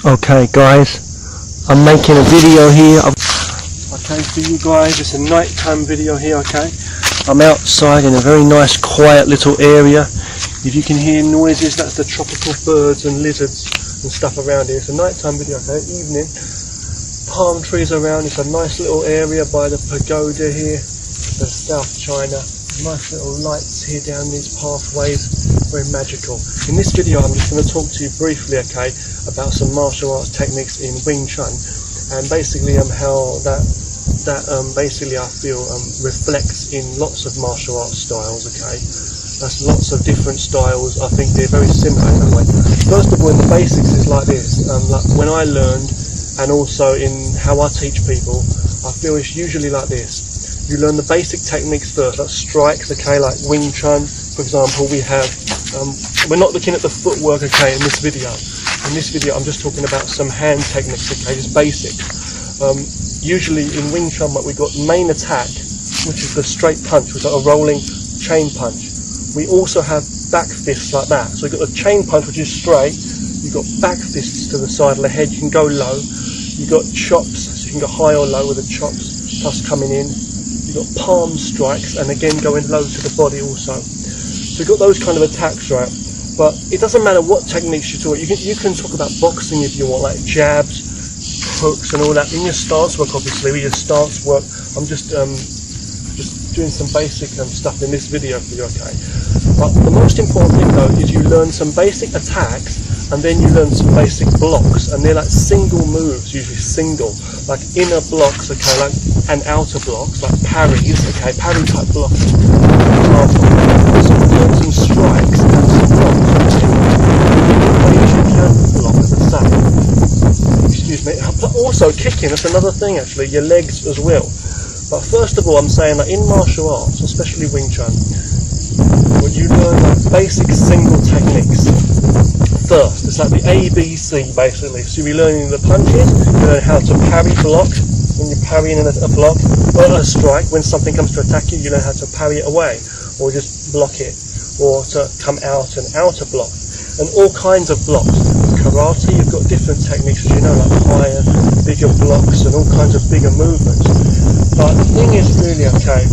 Okay guys, I'm making a video here. Okay, for you guys, it's a nighttime video here, okay? I'm outside in a very nice quiet little area. If you can hear noises, that's the tropical birds and lizards and stuff around here. It's a nighttime video, okay? Evening, palm trees around. It's a nice little area by the pagoda here, the South China. Nice little lights here down these pathways, very magical. In this video I'm just going to talk to you briefly, okay, about some martial arts techniques in Wing Chun, and basically how that basically I feel reflects in lots of martial arts styles, okay. That's lots of different styles. I think they're very similar in a way. First of all, in the basics it's like this, like when I learned, and also in how I teach people, I feel it's usually like this. You learn the basic techniques first, like strikes, okay, like Wing Chun, for example. We have, we're not looking at the footwork, okay, in this video. In this video, I'm just talking about some hand techniques, okay, just basic. Usually in Wing Chun, we got main attack, which is the straight punch, which is like a rolling chain punch. We also have back fists like that. So you've got the chain punch, which is straight. You've got back fists to the side of the head. You can go low. You've got chops, so you can go high or low with the chops, plus coming in. You've got palm strikes, and again going low to the body also. So you've got those kind of attacks, right? But it doesn't matter what techniques you talk. You can talk about boxing if you want, like jabs, hooks, and all that. In your stance work, obviously, with your stance work, I'm just doing some basic stuff in this video for you, okay? But the most important thing though is you learn some basic attacks, and then you learn some basic blocks, and they're like single moves, usually single, like inner blocks, okay, like and outer blocks, like parries, okay, parry type blocks. So we learn some strikes and some blocks, okay? Ways you can block, as I say. Excuse me. But also kicking, that's another thing actually, your legs as well. But first of all, I'm saying that in martial arts, especially Wing Chun, when you learn like basic single techniques first, it's like the ABC basically. So you'll be learning the punches, you learn how to parry block, when you're parrying a block, or a strike, when something comes to attack you, you learn how to parry it away, or just block it, or to come out and out a block, and all kinds of blocks. Karate, you've got different techniques, as you know, like higher, bigger blocks, and all kinds of bigger movements. But the thing is really, okay,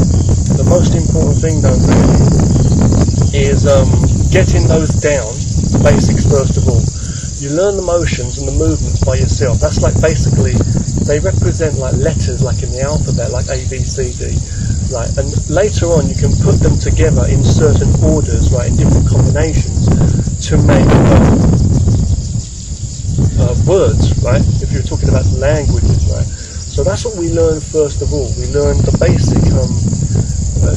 the most important thing though really is getting those down, basics first of all. You learn the motions and the movements by yourself. That's like basically, they represent like letters like in the alphabet, like A, B, C, D, right? And later on you can put them together in certain orders, right, in different combinations to make words, right? If you're talking about languages, right? So that's what we learn first of all. We learn the basic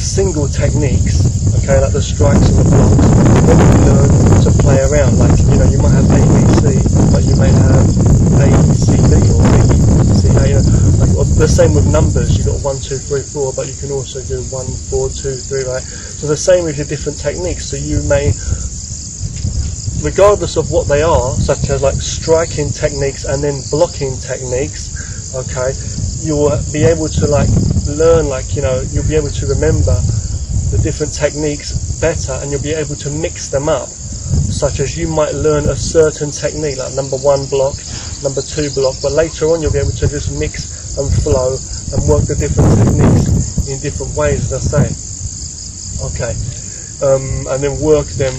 single techniques, okay, like the strikes and the blocks. Then we learn to play around, like, you know, you might have ABC, but you may have ACD or ACA, like, or the same with numbers. You've got 1, 2, 3, 4, but you can also do 1, 4, 2, 3, right? So the same with your different techniques. So you may, regardless of what they are, such as like striking techniques and then blocking techniques, okay, you'll be able to like learn, like, you know, you'll be able to remember the different techniques better, and you'll be able to mix them up, such as you might learn a certain technique like number 1 block, number 2 block, but later on you'll be able to just mix and flow and work the different techniques in different ways, as I say, okay, and then work them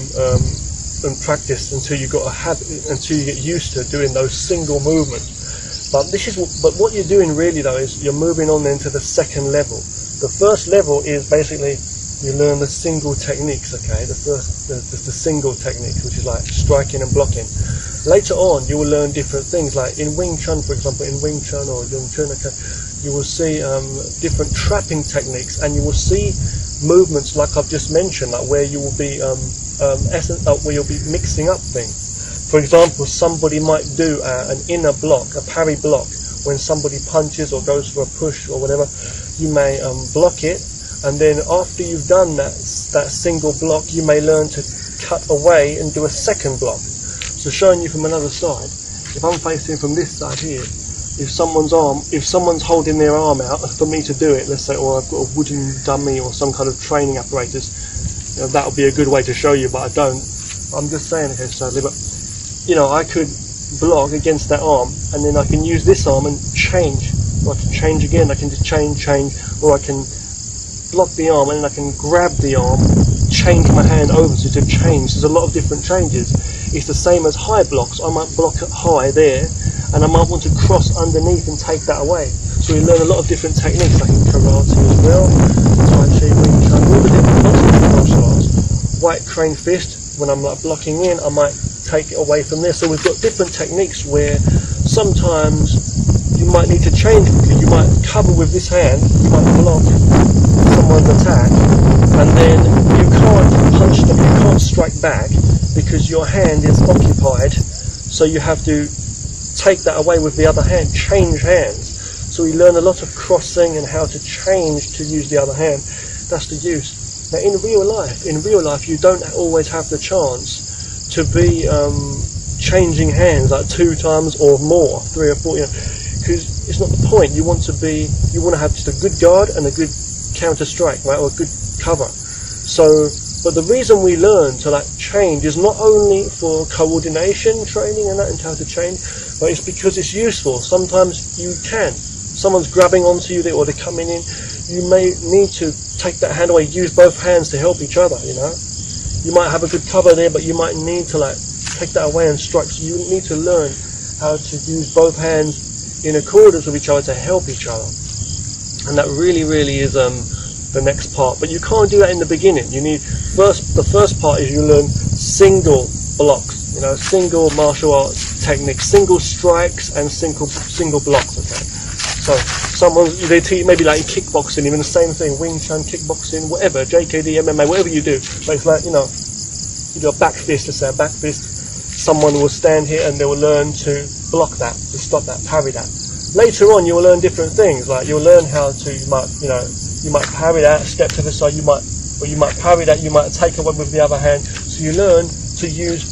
and practice until you got a habit, until you get used to doing those single movements. But what you're doing really though is you're moving on then to the second level. The first level is basically you learn the single techniques, okay? The single techniques, which is like striking and blocking. Later on you will learn different things, like in Wing Chun, for example, in Wing Chun or Yung Chun, okay, you will see different trapping techniques, and you will see movements like I've just mentioned, like where you will be where you'll be mixing up things. For example, somebody might do an inner block, a parry block, when somebody punches or goes for a push or whatever. You may block it, and then after you've done that single block, you may learn to cut away and do a second block. So showing you from another side, if I'm facing from this side here, if someone's holding their arm out for me to do it, let's say, or I've got a wooden dummy or some kind of training apparatus, you know, that would be a good way to show you, but I don't. I'm just saying, okay, sadly, but you know, I could block against that arm, and then I can use this arm and change, or I can change again, I can just change, or I can block the arm and then I can grab the arm, change my hand over to change. There's a lot of different changes. It's the same as high blocks. I might block it high there, and I might want to cross underneath and take that away. So we learn a lot of different techniques, like in karate as well, Tai Chi, Wing Chun, all the different martial arts. White crane fist, when I'm like blocking in, I might take it away from there. So we've got different techniques where sometimes you might need to change quickly. You might cover with this hand, you might block someone's attack, and then you can't punch them, you can't strike back because your hand is occupied, so you have to take that away with the other hand, change hands. So we learn a lot of crossing and how to change to use the other hand. That's the use. Now in real life you don't always have the chance to be changing hands like 2 times or more, 3 or 4, because it's not the point. You want to have just a good guard and a good counter strike, right, or a good cover. So, but the reason we learn to like change is not only for coordination training and that, and how to change, but it's because it's useful. Sometimes someone's grabbing onto you or they're coming in, you may need to take that hand away, use both hands to help each other, You might have a good cover there, but you might need to like take that away and strike. So you need to learn how to use both hands in accordance with each other to help each other. And that really is the next part. But you can't do that in the beginning. You need the first part is you learn single blocks, single martial arts techniques, single strikes and single blocks. Okay. So they teach maybe like kickboxing, even the same thing, Wing Chun, kickboxing, whatever, JKD, MMA, whatever you do. But it's like, you do a back fist, let's say a back fist, someone will stand here and they will learn to block that, to stop that, parry that. Later on you will learn different things, like you'll learn how to, you might parry that, step to the side, you might parry that, you might take away with the other hand. So you learn to use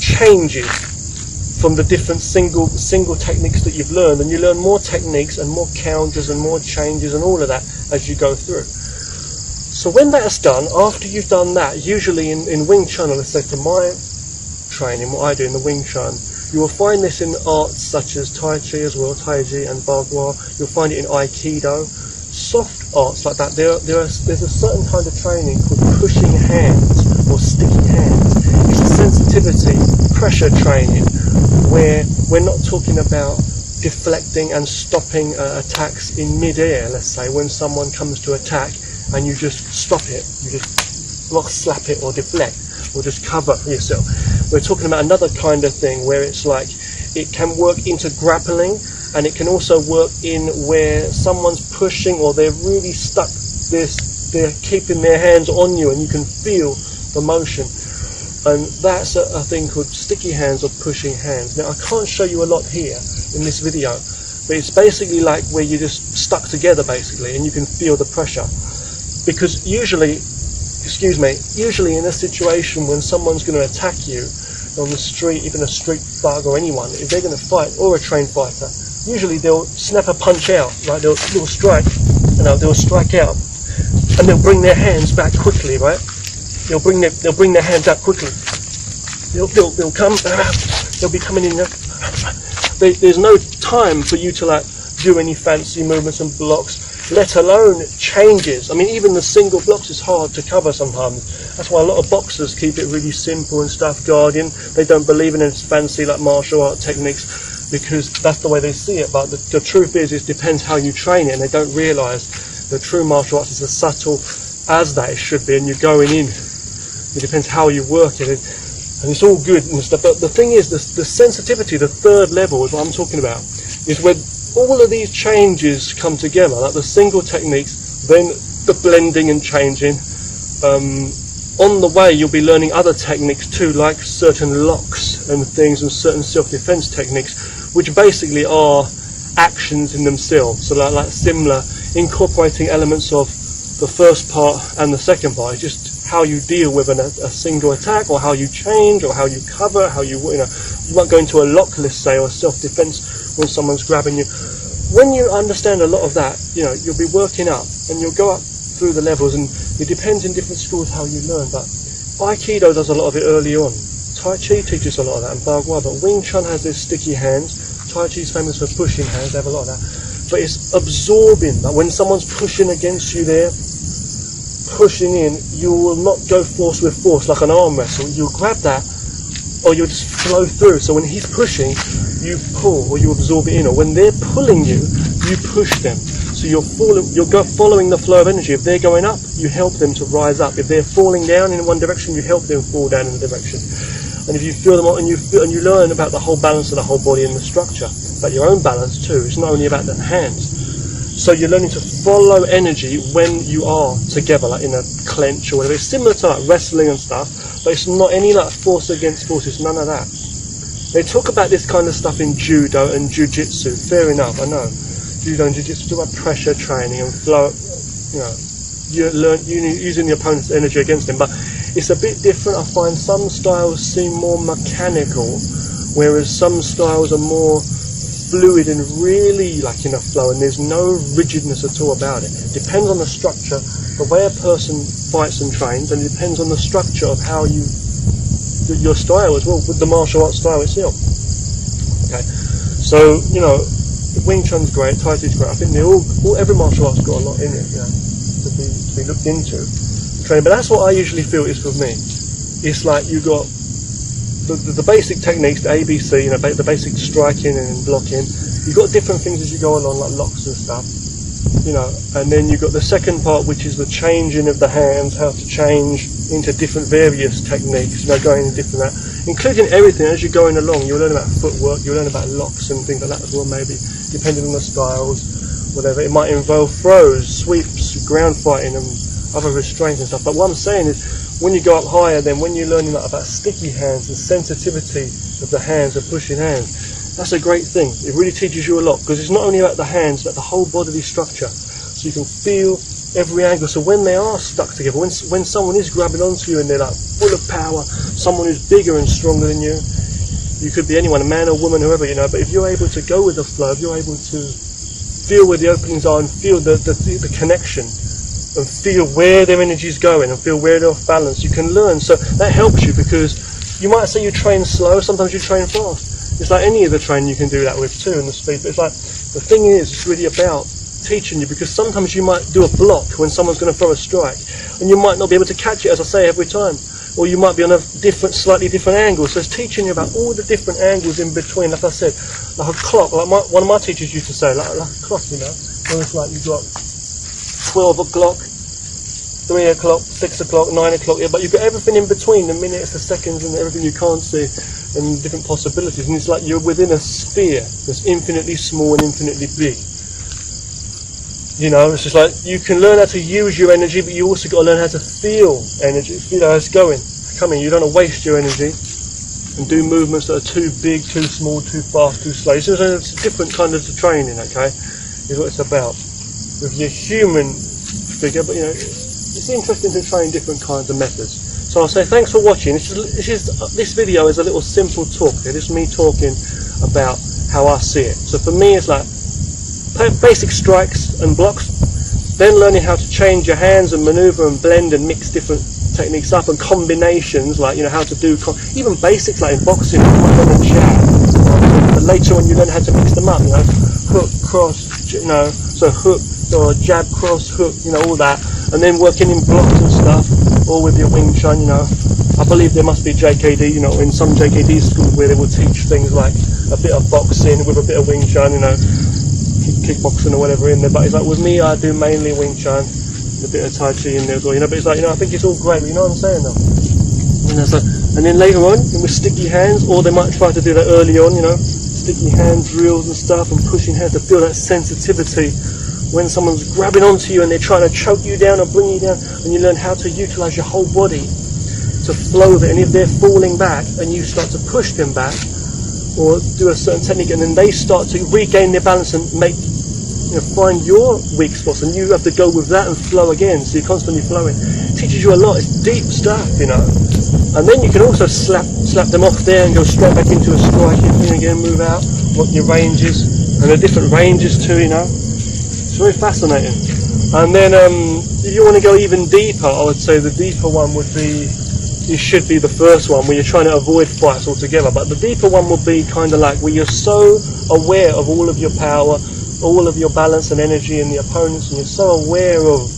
changes from the different single techniques that you've learned, and you learn more techniques and more counters and more changes and all of that as you go through. So when that's done, after you've done that, usually in Wing Chun, or let's say for my training, what I do in the Wing Chun, you will find this in arts such as Tai Chi as well, Tai Chi and Bagua. You'll find it in Aikido. Soft arts like that, there's a certain kind of training called pushing hands or sticky hands. It's a sensitivity, pressure training, where we're not talking about deflecting and stopping attacks in mid-air, let's say, when someone comes to attack and you just stop it, you just block, slap it or deflect, or just cover yourself. We're talking about another kind of thing where it's like, it can work into grappling, and it can also work in where someone's pushing or they're really stuck, they're keeping their hands on you and you can feel the motion. And that's a thing called sticky hands or pushing hands. Now I can't show you a lot here in this video, but it's basically like where you're just stuck together basically and you can feel the pressure. Because usually in a situation when someone's going to attack you on the street, even a street thug or anyone, if they're going to fight, or a trained fighter, usually they'll snap a punch out, right? They'll strike, they'll strike out, and they'll bring their hands back quickly, right? They'll bring their hands up quickly. They'll be coming in. There's no time for you to like do any fancy movements and blocks, let alone changes. I mean, even the single blocks is hard to cover sometimes. That's why a lot of boxers keep it really simple and stuff, guardian. They don't believe in this fancy like martial art techniques because that's the way they see it. But the truth is, it depends how you train it, and they don't realise the true martial arts is as subtle as that it should be, and you're going in. It depends how you work it, and it's all good and stuff. But the thing is, the sensitivity, the third level is what I'm talking about, is when all of these changes come together, like the single techniques, then the blending and changing. On the way, you'll be learning other techniques too, like certain locks and things, and certain self-defense techniques, which basically are actions in themselves. So like similar, incorporating elements of the first part and the second part. It's just how you deal with a single attack, or how you change, or how you cover, how you might go into a lock, let's say, or self-defense when someone's grabbing you. When you understand a lot of that, you'll be working up, and you'll go up through the levels, and it depends in different schools how you learn. But Aikido does a lot of it early on. Tai Chi teaches a lot of that, and Bagua, but Wing Chun has this sticky hands. Tai Chi is famous for pushing hands, they have a lot of that. But it's absorbing, like when someone's pushing against you there, pushing in, you will not go force with force like an arm wrestle. You'll grab that, or you'll just flow through. So when he's pushing, you pull, or you absorb it in, or when they're pulling you, you push them. So you're following the flow of energy. If they're going up, you help them to rise up. If they're falling down in one direction, you help them fall down in the direction. And if you feel them, and you learn about the whole balance of the whole body and the structure, about your own balance too. It's not only about the hands. So you're learning to follow energy when you are together, like in a clench or whatever. It's similar to like wrestling and stuff, but it's not any like force against force. It's none of that. They talk about this kind of stuff in judo and jiu-jitsu. Fair enough, I know. Judo and jiu-jitsu talk about pressure training and flow. You know, you using the opponent's energy against them. But it's a bit different. I find some styles seem more mechanical, whereas some styles are more fluid and really like in a flow, and there's no rigidness at all about it. It depends on the structure, the way a person fights and trains, and it depends on the structure of how your style as well, with the martial arts style itself. Okay, so you know, Wing Chun's great, Tai Chi's great. I think every martial art's got a lot in it, you know, to be looked into. Training, but that's what I usually feel is for me. It's like you got the basic techniques, the ABC, you know, the basic striking and blocking. You've got different things as you go along, like locks and stuff, you know, and then you've got the second part, which is the changing of the hands, how to change into different various techniques, you know, going into different that, including everything as you're going along. You'll learn about footwork, you'll learn about locks and things like that as well, maybe, depending on the styles, whatever. It might involve throws, sweeps, ground fighting and other restraints and stuff. But what I'm saying is, when you go up higher, then when you're learning about sticky hands and sensitivity of the hands and pushing hands, that's a great thing. It really teaches you a lot, because it's not only about the hands, but the whole bodily structure. So you can feel every angle. So when they are stuck together, when someone is grabbing onto you and they're like full of power, someone who's bigger and stronger than you, you could be anyone, a man or woman, whoever, you know, but if you're able to go with the flow, if you're able to feel where the openings are and feel the connection, and feel where their energy is going and feel where they're off balance, you can learn. So that helps you, because you might say you train slow, sometimes you train fast. It's like any other training you can do that with too, and the speed. But it's like, the thing is, it's really about teaching you, because sometimes you might do a block when someone's going to throw a strike, and you might not be able to catch it, as I say, every time. Or you might be on a slightly different angle. So it's teaching you about all the different angles in between. Like I said, like a clock, like one of my teachers used to say, like a clock, you know, where it's like you've got 12 o'clock, 3 o'clock, 6 o'clock, 9 o'clock, yeah, but you've got everything in between, the minutes, the seconds, and everything you can't see, and different possibilities, and it's like you're within a sphere that's infinitely small and infinitely big. You know, it's just like, you can learn how to use your energy, but you also got to learn how to feel energy, feel how it's coming. You don't want to waste your energy and do movements that are too big, too small, too fast, too slow. So it's a different kind of training, okay, is what it's about. With your human figure, but you know, it's interesting to train different kinds of methods. So I'll say thanks for watching. This video is a little simple talk. It's just me talking about how I see it. So for me, it's like basic strikes and blocks, then learning how to change your hands and maneuver and blend and mix different techniques up, and combinations, like, you know, how to do even basics like in boxing, and jab. But later on you learn how to mix them up, you know, hook, cross, you know, so hook or jab, cross, hook, you know, all that, and then working in blocks and stuff, or with your Wing Chun, you know. I believe there must be JKD, you know, in some JKD schools where they will teach things like a bit of boxing with a bit of Wing Chun, you know, kickboxing or whatever in there. But it's like, with me, I do mainly Wing Chun, a bit of Tai Chi in there as well, you know. But it's like, you know, I think it's all great, you know what I'm saying though? And then later on, with sticky hands, or they might try to do that early on, you know, sticky hand drills and stuff, and pushing hands to feel that sensitivity when someone's grabbing onto you and they're trying to choke you down or bring you down, and you learn how to utilize your whole body to flow with it. And if they're falling back and you start to push them back or do a certain technique, and then they start to regain their balance and make, you know, find your weak spots, and you have to go with that and flow again, so you're constantly flowing. It teaches you a lot. It's deep stuff, you know. And then you can also slap them off there and go straight back into a striking thing again, move out, what your range is, and the different ranges too, you know. It's very fascinating. And then if you want to go even deeper, I would say the deeper one would be you should be the first one where you're trying to avoid fights altogether. But the deeper one will be kind of like where you're so aware of all of your power, all of your balance and energy in the opponents, and you're so aware of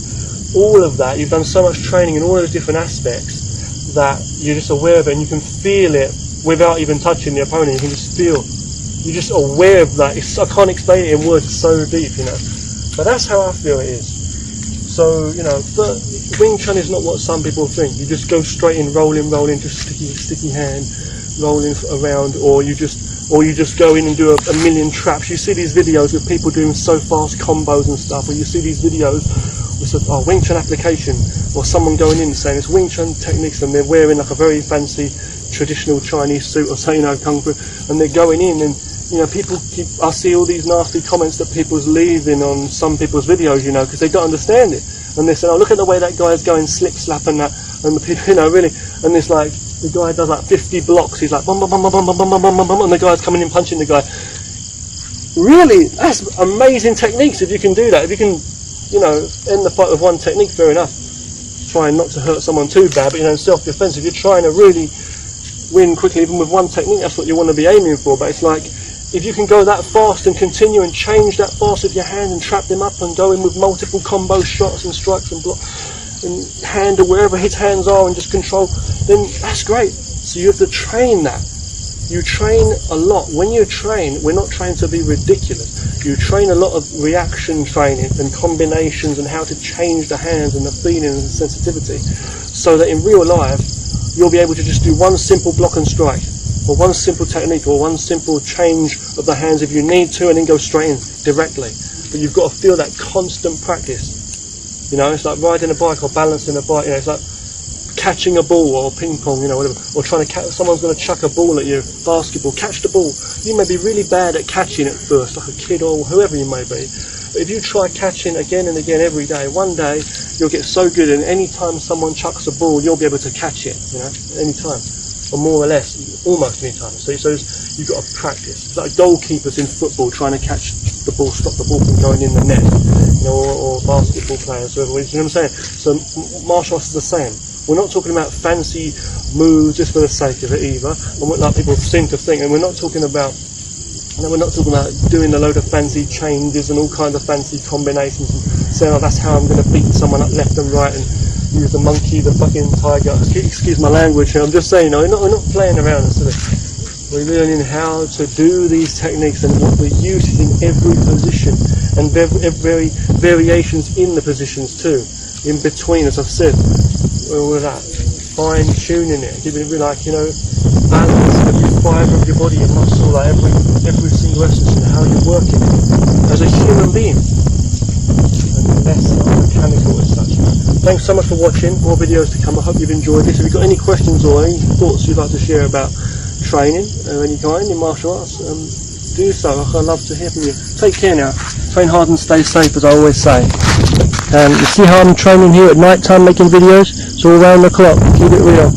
all of that. You've done so much training in all those different aspects that you're just aware of it, and you can feel it without even touching the opponent. You can just feel, you're just aware of that. I can't explain it in words, it's so deep, you know. But that's how I feel it is. So, you know, Wing Chun is not what some people think. You just go straight in, rolling, just sticky hand, rolling around, or you just go in and do a million traps. You see these videos with people doing so fast combos and stuff, or you see these videos with Wing Chun application, or someone going in saying it's Wing Chun techniques, and they're wearing like a very fancy traditional Chinese suit or say, you know, kung fu, and they're going in, and you know, I see all these nasty comments that people's leaving on some people's videos, you know, because they don't understand it. And they say, oh, look at the way that guy's going slip slap and that, and the people, you know, really, and it's like, the guy does like 50 blocks, he's like, bum, bum, bum, bum, bum, bum, bum, bum, bum, and the guy's coming in punching the guy. Really, that's amazing techniques if you can do that. If you can, you know, end the fight with one technique, fair enough. Trying not to hurt someone too bad, but you know, in self-defense, if you're trying to really win quickly, even with one technique, that's what you want to be aiming for. But it's like, if you can go that fast and continue and change that fast with your hand and trap them up and go in with multiple combo shots and strikes and block and handle wherever his hands are and just control, then that's great. So you have to train that. You train a lot. When you train, we're not trying to be ridiculous. You train a lot of reaction training and combinations and how to change the hands and the feeling and the sensitivity, so that in real life you'll be able to just do one simple block and strike, or one simple technique, or one simple change of the hands if you need to, and then go straight in directly. But you've got to feel that constant practice. You know, it's like riding a bike or balancing a bike. You know, it's like catching a ball or ping pong, you know, whatever. Or trying to catch, someone's going to chuck a ball at you, basketball. Catch the ball. You may be really bad at catching at first, like a kid or whoever you may be. But if you try catching again and again every day, one day you'll get so good, and any time someone chucks a ball, you'll be able to catch it. You know, any time. Or more or less, almost any time. So you've got to practice. It's like goalkeepers in football trying to catch the ball, stop the ball from going in the net, you know, or basketball players, whoever. You know what I'm saying? So martial arts is the same. We're not talking about fancy moves just for the sake of it either, and what like people seem to think. And we're not talking about, you know, we're not talking about doing a load of fancy changes and all kinds of fancy combinations and saying, oh, that's how I'm going to beat someone up left and right and use the monkey, the fucking tiger. Excuse my language here. I'm just saying, no, we're not playing around. We're learning how to do these techniques and what we're using in every position, and every variations in the positions too. In between, as I've said, all of that, fine tuning it, giving it like, you know, balance every fibre of your body and muscle, like every single essence, and how you're working as a human being, and less mechanical as such. Thanks so much for watching. More videos to come. I hope you've enjoyed this. If you've got any questions or any thoughts you'd like to share about training of any kind in martial arts, do so. I'd love to hear from you. Take care now. Train hard and stay safe, as I always say. You see how I'm training here at night time, making videos? It's all round the clock. Keep it real.